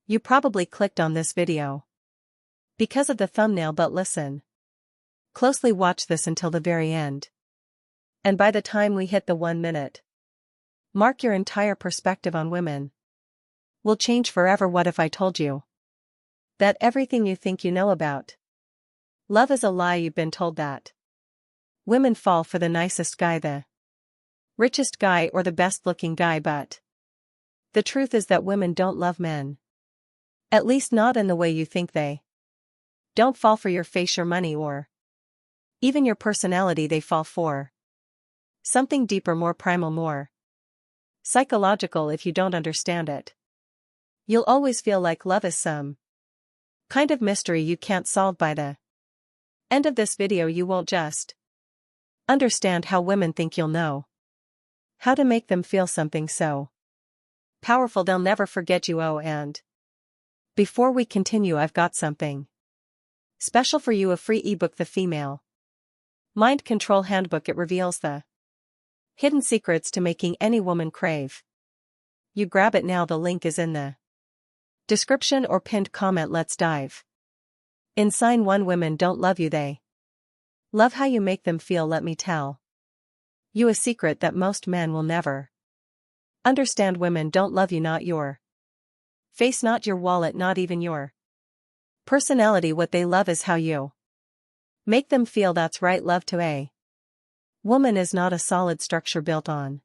You probably clicked on this video because of the thumbnail, but listen closely, watch this until the very end. And by the time we hit the 1 minute mark, your entire perspective on women will change forever. What if I told you that everything you think you know about love is a lie? You've been told that women fall for the nicest guy, the richest guy, or the best-looking guy, but the truth is that women don't love men. At least not in the way you think. They don't fall for your face, your money, or even your personality. They fall for something deeper, more primal, more psychological. If you don't understand it, you'll always feel like love is some kind of mystery you can't solve. By the end of this video, you won't just understand how women think, you'll know how to make them feel something so powerful they'll never forget you. Oh, and before we continue, I've got something special for you, a free ebook, The Female Mind Control Handbook. It reveals the hidden secrets to making any woman crave you. Grab it now. The link is in the description or pinned comment. Let's dive in. Sign 1. Women don't love you, they love how you make them feel. Let me tell you a secret that most men will never understand. Women don't love you, not your face, not your wallet, not even your personality. What they love is how you make them feel. That's right. Love to a woman is not a solid structure built on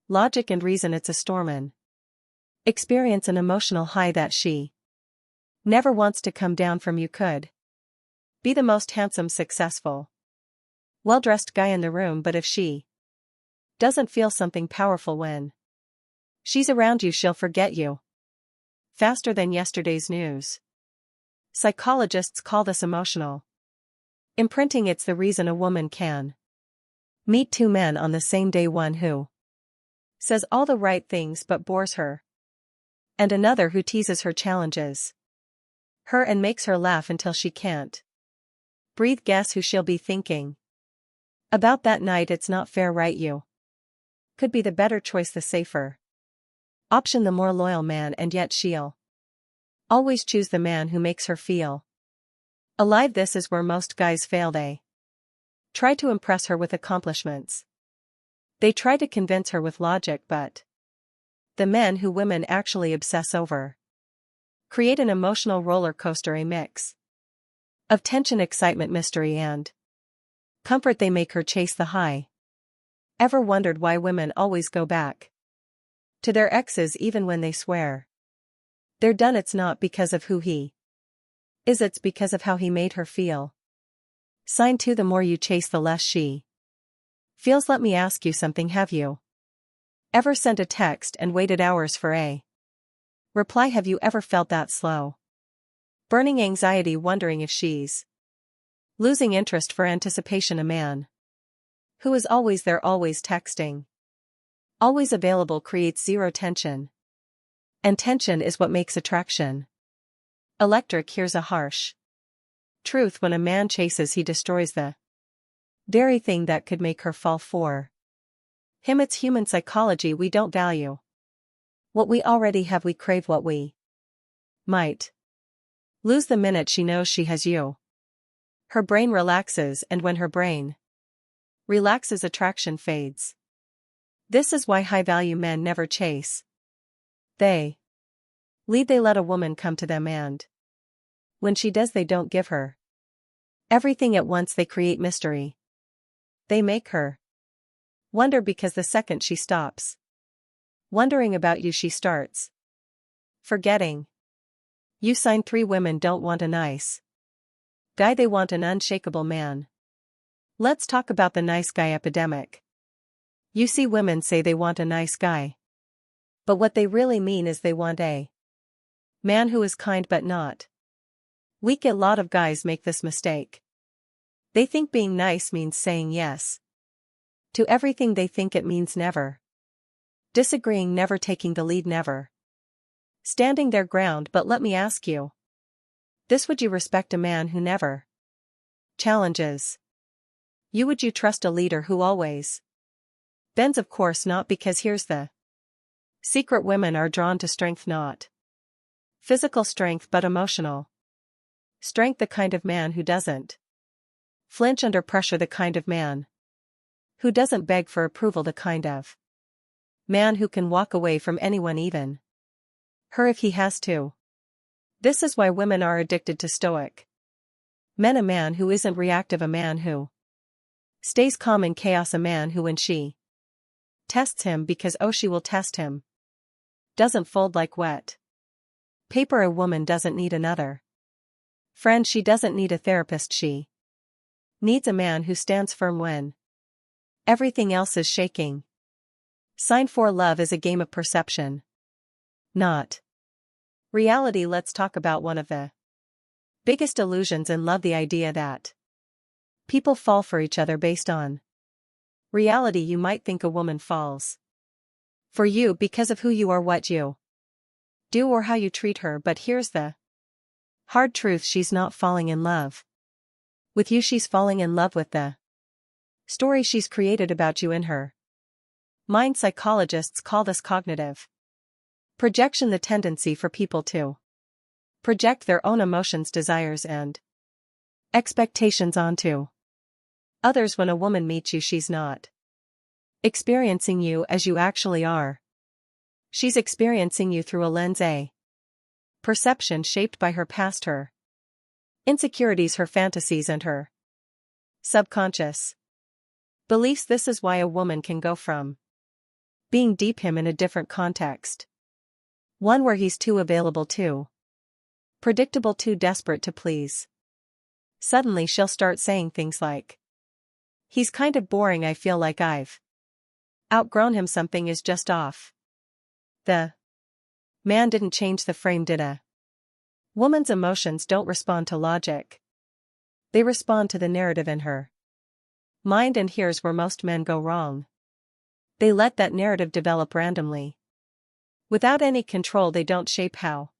logic and reason. It's a storm, an experience, an emotional high that she never wants to come down from. You could be the most handsome, successful, well-dressed guy in the room, but if she doesn't feel something powerful when she's around you, she'll forget you faster than yesterday's news. Psychologists call this emotional imprinting. It's the reason a woman can meet 2 men on the same day, one who says all the right things but bores her, and another who teases her, challenges her, and makes her laugh until she can't breathe. Guess who she'll be thinking about that night? It's not fair, right? You could be the better choice, the safer option, the more loyal man, and yet she'll always choose the man who makes her feel alive. This is where most guys fail. They try to impress her with accomplishments. They try to convince her with logic, but the men who women actually obsess over create an emotional roller coaster, a mix of tension, excitement, mystery, and comfort. They make her chase the high. Ever wondered why women always go back to their exes even when they swear they're done? It's not because of who he is, it's because of how he made her feel. Sign 2. The more you chase, the less she feels. Let me ask you something. Have you ever sent a text and waited hours for a reply? Have you ever felt that slow burning anxiety, wondering if she's losing interest, for anticipation? A man who is always there, always texting, always available, creates zero tension. And tension is what makes attraction electric. Here's a harsh truth: when a man chases, he destroys the very thing that could make her fall for him. It's human psychology. We don't value what we already have. We crave what we might lose the minute she knows she has you. Her brain relaxes, and when her brain relaxes, attraction fades. This is why high-value men never chase. They lead. They let a woman come to them, and when she does, they don't give her everything at once. They create mystery. They make her wonder, because the second she stops wondering about you, she starts forgetting you. Sign 3. Women don't want a nice guy, they want an unshakable man. Let's talk about the nice guy epidemic. You see, women say they want a nice guy, but what they really mean is they want a man who is kind but not weak. A lot of guys make this mistake. They think being nice means saying yes to everything. They think it means never disagreeing, never taking the lead, never standing their ground. But let me ask you this: would you respect a man who never challenges you? Would you trust a leader who always bends? Of course not, because here's the secret: women are drawn to strength, not Physical strength but emotional strength, the kind of man who doesn't flinch under pressure, the kind of man who doesn't beg for approval, the kind of man who can walk away from anyone, even her, if he has to. This is why women are addicted to Stoic men: a man who isn't reactive, a man who stays calm in chaos, a man who, when she tests him, because oh she will test him, doesn't fold like wet paper. A woman doesn't need another friend, she doesn't need a therapist, she needs a man who stands firm when everything else is shaking. Sign 4: love is a game of perception, not reality. Let's talk about one of the biggest illusions in love: the idea that people fall for each other based on reality. You might think a woman falls for you because of who you are, what you do, or how you treat her, but here's the hard truth: she's not falling in love with you, she's falling in love with the story she's created about you in her mind. Psychologists call this cognitive projection, the tendency for people to project their own emotions, desires, and expectations onto others. When a woman meets you, she's not experiencing you as you actually are. She's experiencing you through a lens, a perception shaped by her past, her insecurities, her fantasies, and her subconscious beliefs. This is why a woman can go from being deep him in a different context, one where he's too available, too predictable, too desperate to please. Suddenly she'll start saying things like, he's kind of boring, I feel like I've outgrown him, something is just off. The man didn't change the frame, did a woman's emotions don't respond to logic. They respond to the narrative in her mind, and here's where most men go wrong. They let that narrative develop randomly. Without any control, they don't shape how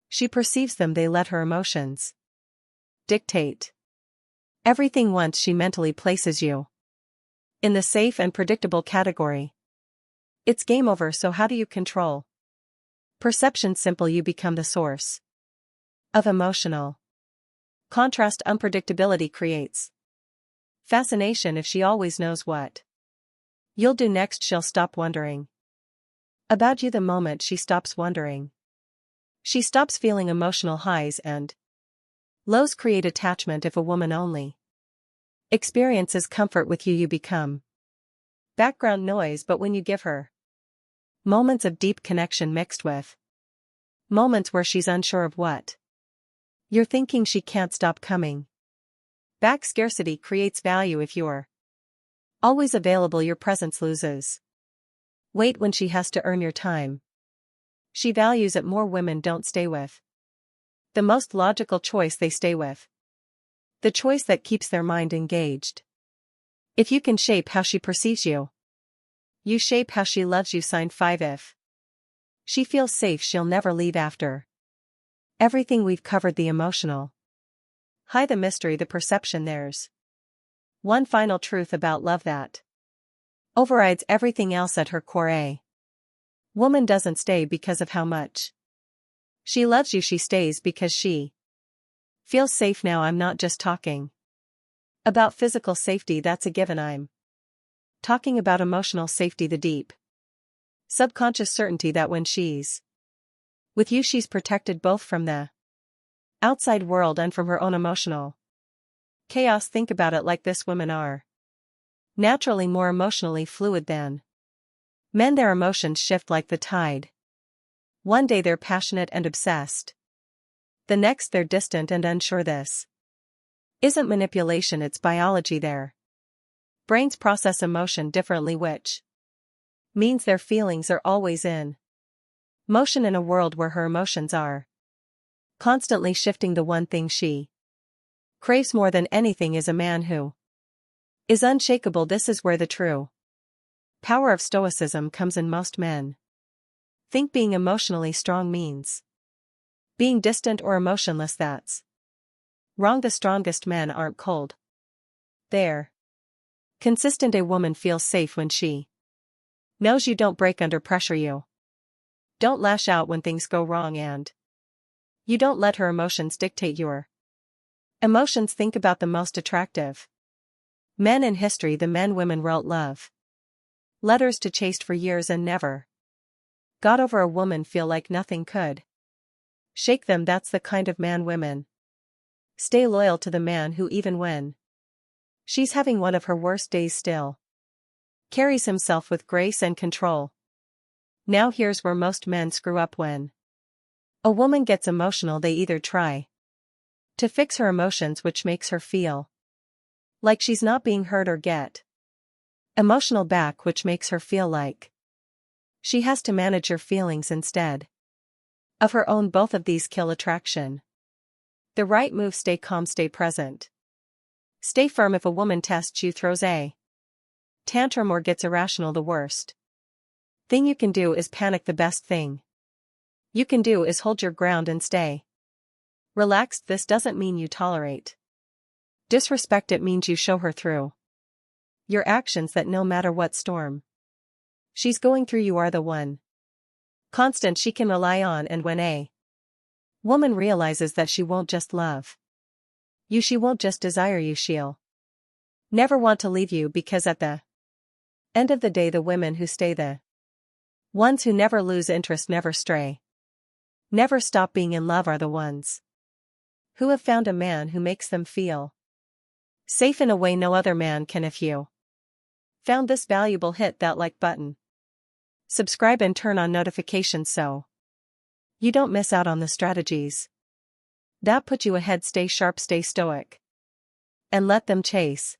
she perceives them, they let her emotions dictate everything. Once she mentally places you in the safe and predictable category, it's game over. So how do you control perception? Simple: you become the source of emotional contrast. Unpredictability creates fascination. If she always knows what you'll do next, she'll stop wondering about you. The moment she stops wondering, she stops feeling emotional highs and lows. Create attachment: if a woman only experiences comfort with you, you become background noise. But when you give her moments of deep connection mixed with moments where she's unsure of what you're thinking, she can't stop coming back. Scarcity creates value: if you're always available, your presence loses weight. When she has to earn your time, she values it more. Women don't stay with the most logical choice, they stay with the choice that keeps their mind engaged. If you can shape how she perceives you, you shape how she loves you. Sign 5: if she feels safe, she'll never leave. After everything we've covered, the emotional high, the mystery, the perception, there's one final truth about love that overrides everything else at her core: a woman doesn't stay because of how much she loves you, she stays because she feels safe. Now I'm not just talking about physical safety, that's a given. I'm talking about emotional safety, the deep subconscious certainty that when she's with you, she's protected both from the outside world and from her own emotional chaos. Think about it like this: women are naturally more emotionally fluid than men. Their emotions shift like the tide. One day they're passionate and obsessed, the next they're distant and unsure. This isn't manipulation, it's biology. Their brains process emotion differently, which means their feelings are always in motion. In a world where her emotions are constantly shifting, the one thing she craves more than anything is a man who is unshakable. This is where the true power of Stoicism comes in. Most men think being emotionally strong means being distant or emotionless. That's wrong. The strongest men aren't cold, they're consistent. A woman feels safe when she knows you don't break under pressure, you don't lash out when things go wrong, and You don't let her emotions dictate your emotions. Think about the most attractive men in history. The men women wrote love letters to chased for years and never got over a woman. Feel like nothing could shake them. That's the kind of man women stay loyal to. The man who, even when she's having one of her worst days, still carries himself with grace and control. Now here's where most men screw up. When a woman gets emotional, they either try to fix her emotions, which makes her feel like she's not being heard, or get emotional back, which makes her feel like she has to manage her feelings instead of her own. Both of these kill attraction. The right move: stay calm, stay present. Stay firm. If a woman tests you, throws a tantrum, or gets irrational, the worst thing you can do is panic. The best thing you can do is hold your ground and stay relaxed. This doesn't mean you tolerate disrespect. It means you show her through your actions that no matter what storm she's going through, you are the one constant she can rely on. And when a woman realizes that she won't just love you, she won't just desire you, she'll never want to leave you, because at the end of the day, the women who stay, the ones who never lose interest, never stray, never stop being in love, are the ones who have found a man who makes them feel safe in a way no other man can. If you found this valuable, hit that like button, subscribe, and turn on notifications so you don't miss out on the strategies that put you ahead. Stay sharp, stay stoic, and let them chase